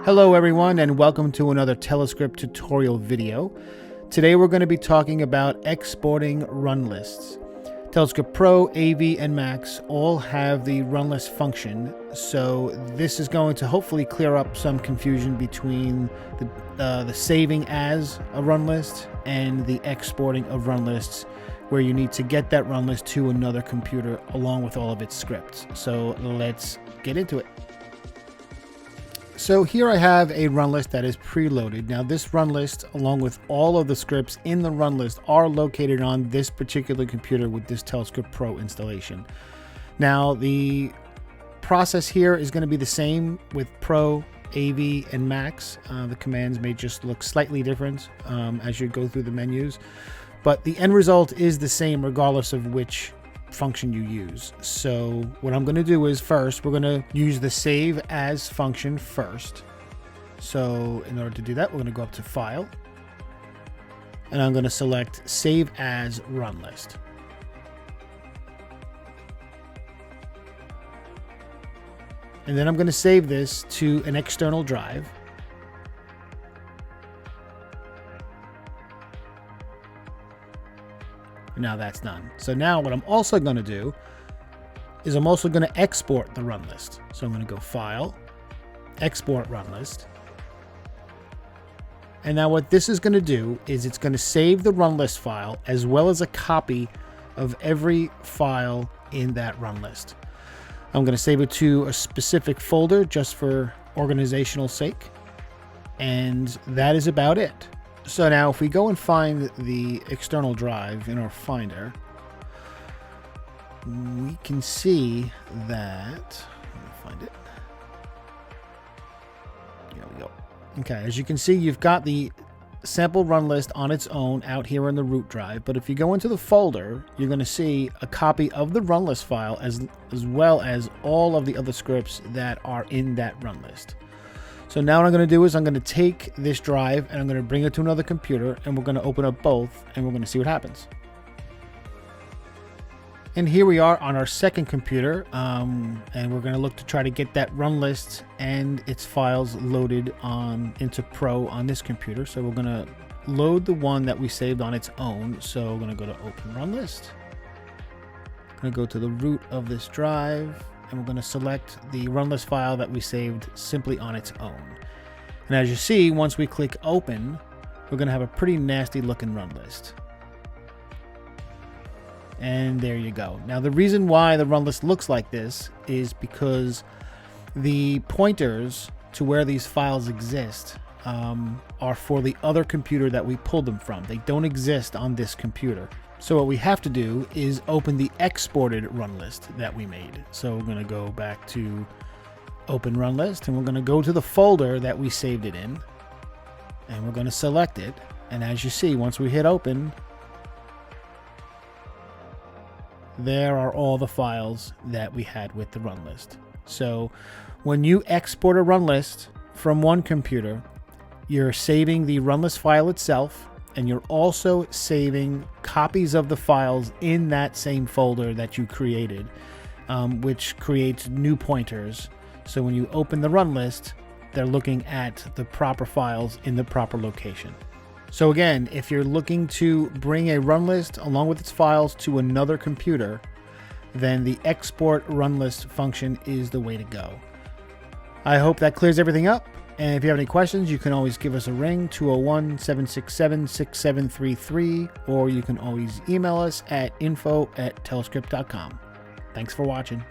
Hello everyone, and welcome to another Telescript tutorial video. Today we're going to be talking about exporting run lists. Telescript Pro, AV, and Max all have the run list function, so this is going to hopefully clear up some confusion between the saving as a run list and the exporting of run lists, where you need to get that run list to another computer along with all of its scripts. So let's get into it. So here I have a run list that is preloaded. Now this run list, along with all of the scripts in the run list, are located on this particular computer with this Telescript Pro installation. Now the process here is going to be the same with Pro, AV, and Max. The commands may just look slightly different as you go through the menus, but the end result is the same regardless of which function you use. So what I'm going to do is first we're going to use the save as function first. So in order to do that, we're going to go up to File, and I'm going to select Save as Run List. And then I'm going to save this to an external drive. Now that's done. So now what I'm also going to do is I'm also going to export the run list. So I'm going to go File, Export Run List. And now what this is going to do is it's going to save the run list file as well as a copy of every file in that run list. I'm going to save it to a specific folder just for organizational sake. And that is about it. So now if we go and find the external drive in our Finder, we can see that, let me find it. Here we go. Okay, as you can see, you've got the sample run list on its own out here in the root drive, but if you go into the folder, you're going to see a copy of the run list file as well as all of the other scripts that are in that run list. So now what I'm going to do is I'm going to take this drive and I'm going to bring it to another computer, and we're going to open up both and we're going to see what happens. And here we are on our second computer, and we're going to look to try to get that run list and its files loaded into Pro on this computer. So we're going to load the one that we saved on its own. So we're going to go to Open Run List. I'm going to go to the root of this drive, and we're going to select the run list file that we saved simply on its own. And as you see, once we click open, we're going to have a pretty nasty looking run list. And there you go. Now the reason why the run list looks like this is because the pointers to where these files exist are for the other computer that we pulled them from. They don't exist on this computer. So what we have to do is open the exported run list that we made. So we're going to go back to Open Run List, and we're going to go to the folder that we saved it in, and we're going to select it. And as you see, once we hit open, there are all the files that we had with the run list. So when you export a run list from one computer, you're saving the run list file itself, and you're also saving copies of the files in that same folder that you created, which creates new pointers. So when you open the run list, they're looking at the proper files in the proper location. So again, if you're looking to bring a run list along with its files to another computer, then the export run list function is the way to go. I hope that clears everything up. And if you have any questions, you can always give us a ring, 201-767-6733, or you can always email us at info@telescript.com. Thanks for watching.